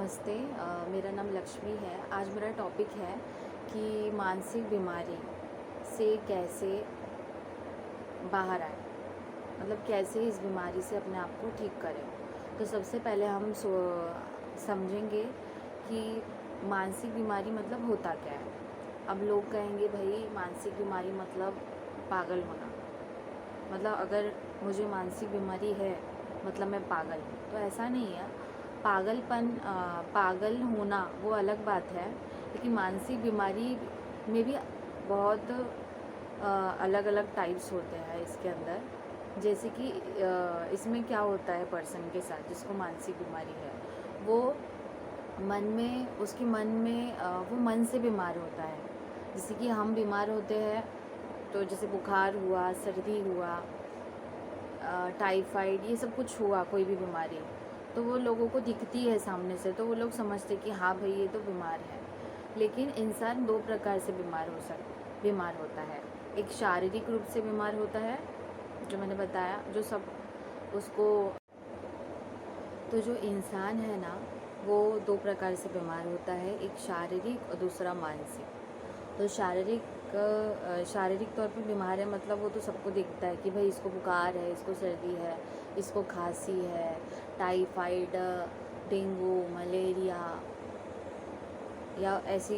नमस्ते। मेरा नाम लक्ष्मी है। आज मेरा टॉपिक है कि मानसिक बीमारी से कैसे बाहर आए, मतलब कैसे इस बीमारी से अपने आप को ठीक करें। तो सबसे पहले हम समझेंगे कि मानसिक बीमारी मतलब होता क्या है। अब लोग कहेंगे भाई मानसिक बीमारी मतलब पागल होना, मतलब अगर मुझे मानसिक बीमारी है मतलब मैं पागल हूँ। तो ऐसा नहीं है। पागल होना वो अलग बात है, लेकिन मानसिक बीमारी में भी बहुत अलग अलग टाइप्स होते हैं इसके अंदर। जैसे कि इसमें क्या होता है, पर्सन के साथ जिसको मानसिक बीमारी है वो उसके मन में वो मन से बीमार होता है। जैसे कि हम बीमार होते हैं तो जैसे बुखार हुआ, सर्दी हुआ, टाइफाइड, ये सब कुछ हुआ, कोई भी बीमारी, तो वो लोगों को दिखती है सामने से, तो वो लोग समझते कि हाँ भाई ये तो बीमार है। लेकिन इंसान दो प्रकार से बीमार होता है। एक शारीरिक रूप से बीमार होता है, जो मैंने बताया, जो सब उसको, तो जो इंसान है ना वो दो प्रकार से बीमार होता है, एक शारीरिक और दूसरा मानसिक। तो शारीरिक तौर पर बीमार है मतलब वो तो सबको दिखता है कि भाई इसको बुखार है, इसको सर्दी है, इसको खांसी है, टाइफाइड, डेंगू, मलेरिया, या ऐसी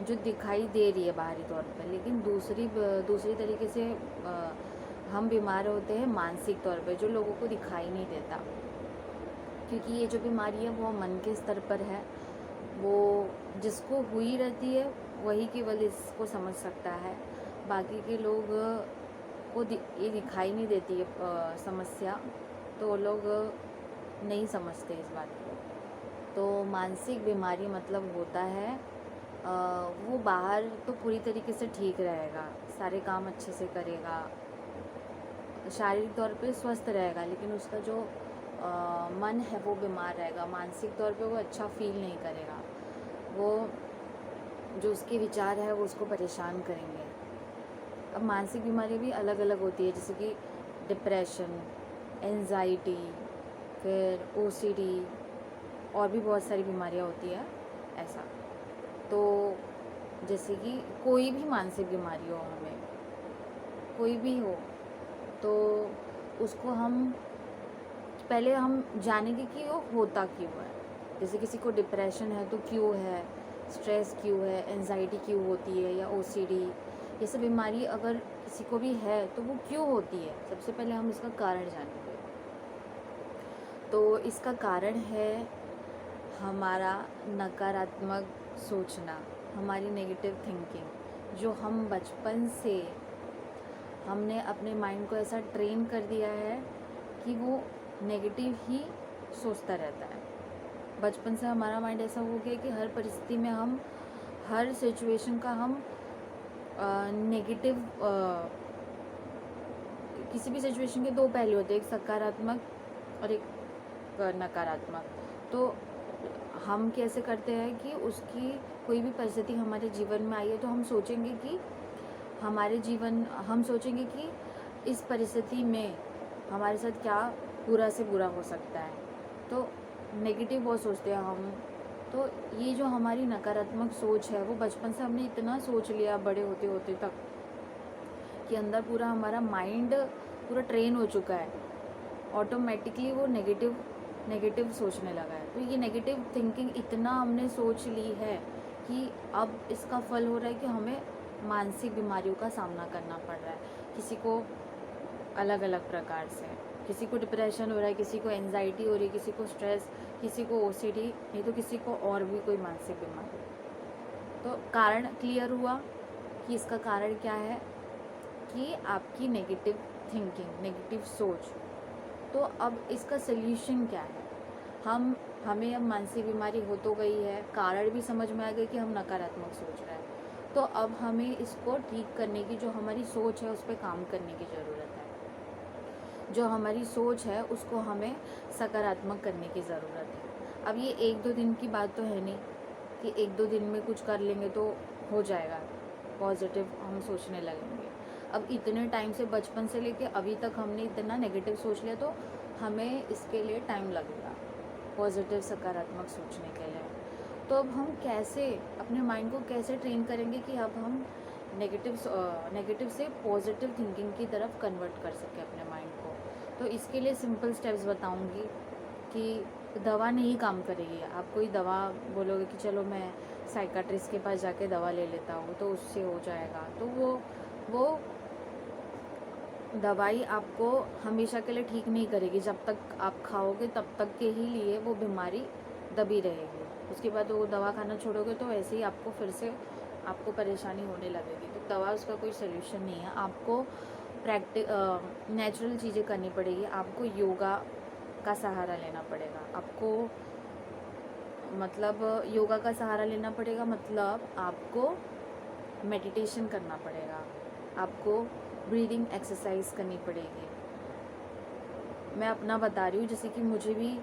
जो दिखाई दे रही है बाहरी तौर पर। लेकिन दूसरी तरीके से हम बीमार होते हैं मानसिक तौर पर, जो लोगों को दिखाई नहीं देता, क्योंकि ये जो बीमारी है वो मन के स्तर पर है। वो जिसको हुई रहती है वही केवल इसको समझ सकता है, बाकी के लोग को ये दिखाई नहीं देती है समस्या, तो वो लोग नहीं समझते इस बात को। तो मानसिक बीमारी मतलब होता है वो बाहर तो पूरी तरीके से ठीक रहेगा, सारे काम अच्छे से करेगा, शारीरिक तौर पे स्वस्थ रहेगा, लेकिन उसका जो मन है वो बीमार रहेगा। मानसिक तौर पे वो अच्छा फील नहीं करेगा, वो जो उसके विचार है वो उसको परेशान करेंगे। अब मानसिक बीमारी भी अलग अलग होती है, जैसे कि डिप्रेशन, एंजाइटी, फिर ओसीडी, और भी बहुत सारी बीमारियां होती है ऐसा। तो जैसे कि कोई भी मानसिक बीमारी हो, हमें कोई भी हो, तो उसको पहले हम जानेंगे कि वो होता क्यों है। जैसे किसी को डिप्रेशन है तो क्यों है, स्ट्रेस क्यों है, एंजाइटी क्यों होती है, या ओसीडी, ये सब बीमारी अगर किसी को भी है तो वो क्यों होती है। सबसे पहले हम इसका कारण जानेंगे। तो इसका कारण है हमारा नकारात्मक सोचना, हमारी नेगेटिव थिंकिंग, जो हम बचपन से हमने अपने माइंड को ऐसा ट्रेन कर दिया है कि वो नेगेटिव ही सोचता रहता है। बचपन से हमारा माइंड ऐसा हो गया कि हर परिस्थिति में हर सिचुएशन का हम नेगेटिव, किसी भी सिचुएशन के दो पहलू होते हैं, एक सकारात्मक और एक नकारात्मक। तो हम कैसे करते हैं कि उसकी कोई भी परिस्थिति हमारे जीवन में आई है तो हम सोचेंगे कि इस परिस्थिति में हमारे साथ क्या बुरा से बुरा हो सकता है, तो नेगेटिव बहुत सोचते हैं हम। तो ये जो हमारी नकारात्मक सोच है वो बचपन से हमने इतना सोच लिया बड़े होते होते तक कि अंदर पूरा हमारा माइंड पूरा ट्रेन हो चुका है, ऑटोमेटिकली वो नेगेटिव सोचने लगा है। तो ये नेगेटिव थिंकिंग इतना हमने सोच ली है कि अब इसका फल हो रहा है कि हमें मानसिक बीमारियों का सामना करना पड़ रहा है। किसी को अलग अलग प्रकार से, किसी को डिप्रेशन हो रहा है, किसी को एंजाइटी हो रही है, किसी को स्ट्रेस, किसी को ओसीडी, नहीं तो किसी को और भी कोई मानसिक बीमारी। तो कारण क्लियर हुआ कि इसका कारण क्या है, कि आपकी नेगेटिव थिंकिंग, नेगेटिव सोच। तो अब इसका सल्यूशन क्या है। हमें अब मानसिक बीमारी हो तो गई है, कारण भी समझ में आ गया कि हम नकारात्मक सोच रहे हैं, तो अब हमें इसको ठीक करने की, जो हमारी सोच है उस पर काम करने की ज़रूरत है। जो हमारी सोच है उसको हमें सकारात्मक करने की ज़रूरत है। अब ये 1-2 दिन की बात तो है नहीं कि 1-2 दिन में कुछ कर लेंगे तो हो जाएगा, पॉजिटिव हम सोचने लगेंगे। अब इतने टाइम से, बचपन से लेके अभी तक हमने इतना नेगेटिव सोच लिया, तो हमें इसके लिए टाइम लगेगा। पॉजिटिव सकारात्मक सोचने के लिए। तो अब हम कैसे अपने माइंड को कैसे ट्रेन करेंगे कि अब हम नेगेटिव से पॉजिटिव थिंकिंग की तरफ कन्वर्ट कर सकें अपने माइंड को। तो इसके लिए सिंपल स्टेप्स बताऊंगी कि दवा नहीं काम करेगी। आप कोई दवा बोलोगे कि चलो मैं साइकाट्रिस्ट के पास जाके दवा ले लेता हूँ तो उससे हो जाएगा, तो वो दवाई आपको हमेशा के लिए ठीक नहीं करेगी। जब तक आप खाओगे तब तक के ही लिए वो बीमारी दबी रहेगी। उसके बाद वो दवा खाना छोड़ोगे तो ऐसे ही आपको फिर से आपको परेशानी होने लगेगी। तो दवा उसका कोई सल्यूशन नहीं है। आपको नेचुरल चीज़ें करनी पड़ेगी। आपको योगा का सहारा लेना पड़ेगा। आपको मतलब योगा का सहारा लेना पड़ेगा, मतलब आपको मेडिटेशन करना पड़ेगा, आपको ब्रीदिंग एक्सरसाइज करनी पड़ेगी। मैं अपना बता रही हूँ, जैसे कि मुझे भी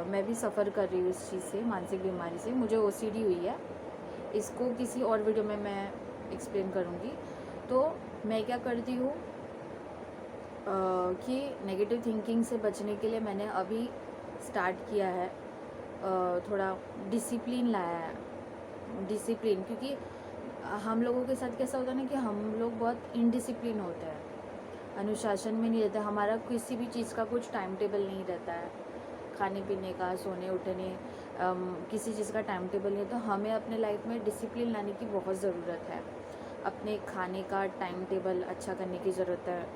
मैं भी सफ़र कर रही हूँ इस चीज़ से, मानसिक बीमारी से। मुझे OCD हुई है। इसको किसी और वीडियो में मैं एक्सप्लेन करूँगी। तो मैं क्या करती हूँ कि नेगेटिव थिंकिंग से बचने के लिए मैंने अभी स्टार्ट किया है, थोड़ा डिसिप्लिन लाया है। डिसिप्लिन, क्योंकि हम लोगों के साथ कैसा होता है ना कि हम लोग बहुत इनडिसिप्लिन होते हैं, अनुशासन में नहीं रहते। हमारा किसी भी चीज़ का कुछ टाइम टेबल नहीं रहता है, खाने पीने का, सोने उठने, किसी चीज़ का टाइम टेबल नहीं है। तो हमें अपने लाइफ में डिसिप्लिन लाने की बहुत ज़रूरत है। अपने खाने का टाइम टेबल अच्छा करने की ज़रूरत है।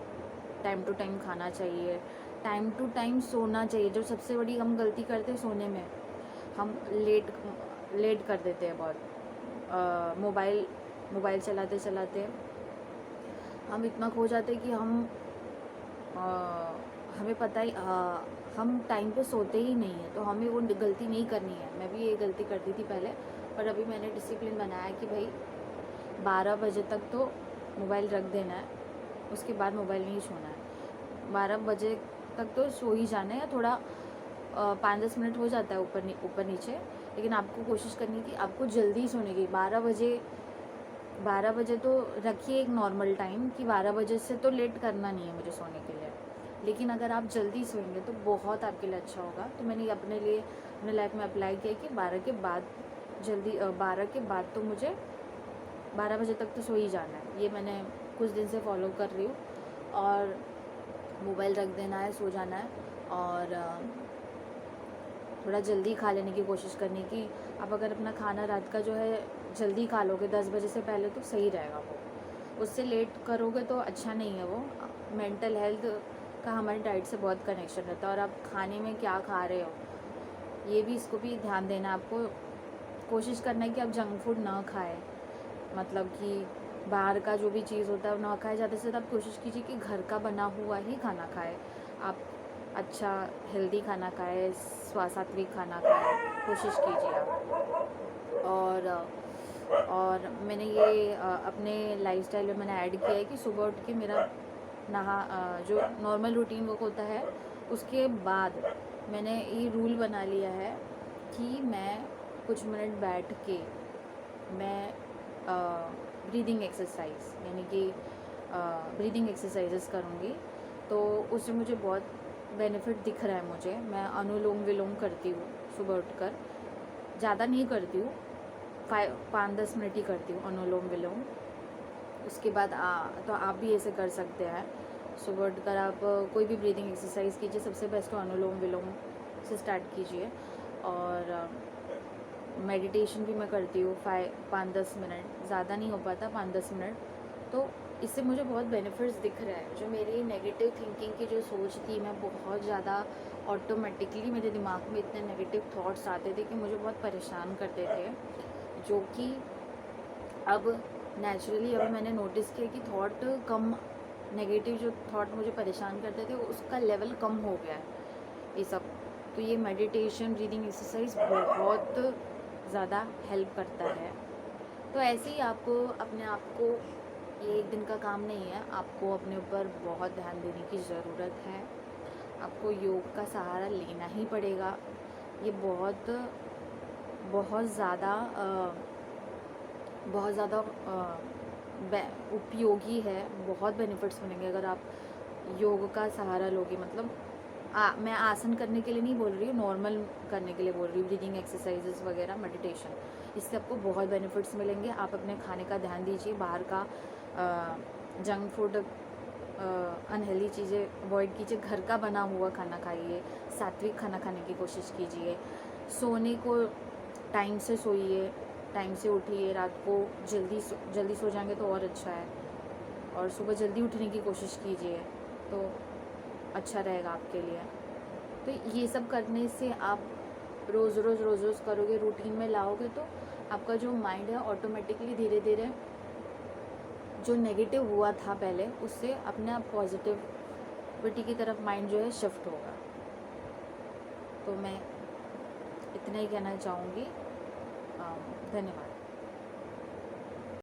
टाइम टू टाइम खाना चाहिए, टाइम टू टाइम सोना चाहिए। जो सबसे बड़ी हम गलती करते हैं सोने में, हम लेट कर देते हैं बहुत। मोबाइल चलाते चलाते हम इतना खो जाते हैं कि हमें पता ही हम टाइम पे सोते ही नहीं है। तो हमें वो गलती नहीं करनी है। मैं भी ये गलती करती थी पहले, पर अभी मैंने डिसिप्लिन बनाया कि भाई 12 बजे तक तो मोबाइल रख देना है, उसके बाद मोबाइल नहीं छूना है। 12 बजे तक तो सो ही जाना है, या थोड़ा 5-10 मिनट हो जाता है ऊपर नीचे, लेकिन आपको कोशिश करनी कि आपको जल्दी सोने की। 12 बजे तो रखिए एक नॉर्मल टाइम, कि 12 बजे से तो लेट करना नहीं है मुझे सोने के लिए। लेकिन अगर आप जल्दी सोएंगे तो बहुत आपके लिए अच्छा होगा। तो मैंने अपने लाइफ में अप्लाई किया कि 12 के बाद तो मुझे 12 बजे तक तो सो ही जाना है। ये मैंने कुछ दिन से फॉलो कर रही हूँ। और मोबाइल रख देना है, सो जाना है, और थोड़ा जल्दी खा लेने की कोशिश करनी कि आप अगर अपना खाना रात का जो है जल्दी खा लोगे 10 बजे से पहले तो सही रहेगा। वो उससे लेट करोगे तो अच्छा नहीं है। वो मेंटल हेल्थ का हमारी डाइट से बहुत कनेक्शन रहता है। और आप खाने में क्या खा रहे हो, ये भी, इसको भी ध्यान देना। आपको कोशिश करना है कि आप जंक फूड ना खाएं, मतलब कि बाहर का जो भी चीज़ होता है वो ना खाए। ज़्यादा से ज़्यादा आप कोशिश कीजिए कि घर का बना हुआ ही खाना खाएं। आप अच्छा हेल्दी खाना खाएं, सात्विक खाना खाएं, कोशिश कीजिए आप। और मैंने ये अपने लाइफस्टाइल में मैंने ऐड किया है कि सुबह उठ के मेरा जो नॉर्मल रूटीन वर्क होता है, उसके बाद मैंने ये रूल बना लिया है कि मैं कुछ मिनट बैठ के मैं ब्रीदिंग एक्सरसाइज, यानी कि ब्रीदिंग एक्सरसाइजेस करूँगी। तो उससे मुझे बहुत बेनिफिट दिख रहा है मुझे। मैं अनुलोम विलोम करती हूँ सुबह उठकर, ज़्यादा नहीं करती हूँ, 5-10 मिनट ही करती हूँ अनुलोम विलोम। उसके बाद तो आप भी ऐसे कर सकते हैं। सुबह उठकर आप कोई भी ब्रीदिंग एक्सरसाइज कीजिए। सबसे बेस्ट तो अनुलोम विलोम से स्टार्ट कीजिए। और मेडिटेशन भी मैं करती हूँ 5-10 मिनट, ज़्यादा नहीं हो पाता 5-10 मिनट। तो इससे मुझे बहुत बेनिफिट्स दिख रहे हैं। जो मेरी नेगेटिव थिंकिंग की जो सोच थी, मैं बहुत ज़्यादा ऑटोमेटिकली मेरे दिमाग में इतने नेगेटिव थॉट्स आते थे कि मुझे बहुत परेशान करते थे, जो कि अब नेचुरली अब मैंने नोटिस किया कि थॉट कम, नेगेटिव जो थॉट मुझे परेशान करते थे उसका लेवल कम हो गया है ये सब। तो ये मेडिटेशन, ब्रीदिंग एक्सरसाइज बहुत ज़्यादा हेल्प करता है। तो ऐसे ही आपको अपने आप को, ये एक दिन का काम नहीं है, आपको अपने ऊपर बहुत ध्यान देने की ज़रूरत है। आपको योग का सहारा लेना ही पड़ेगा। ये बहुत ज़्यादा उपयोगी है। बहुत बेनिफिट्स मिलेंगे अगर आप योग का सहारा लोगे। मतलब मैं आसन करने के लिए नहीं बोल रही हूँ, नॉर्मल करने के लिए बोल रही हूँ, ब्रीदिंग एक्सरसाइजेस वगैरह, मेडिटेशन। इससे आपको बहुत बेनिफिट्स मिलेंगे। आप अपने खाने का ध्यान दीजिए, बाहर का जंक फूड, अनहेल्दी चीज़ें अवॉइड कीजिए, घर का बना हुआ खाना खाइए, सात्विक खाना खाने की कोशिश कीजिए, सोने को टाइम से सोइए, टाइम से उठिए, रात को जल्दी सो जाएंगे तो और अच्छा है, और सुबह जल्दी उठने की कोशिश कीजिए तो अच्छा रहेगा आपके लिए। तो ये सब करने से आप रोज़ रोज़ करोगे, रूटीन में लाओगे तो आपका जो माइंड है ऑटोमेटिकली धीरे धीरे जो नेगेटिव हुआ था पहले, उससे अपने आप पॉजिटिविटी की तरफ माइंड जो है शिफ्ट होगा। तो मैं इतना ही कहना चाहूँगी। धन्यवाद।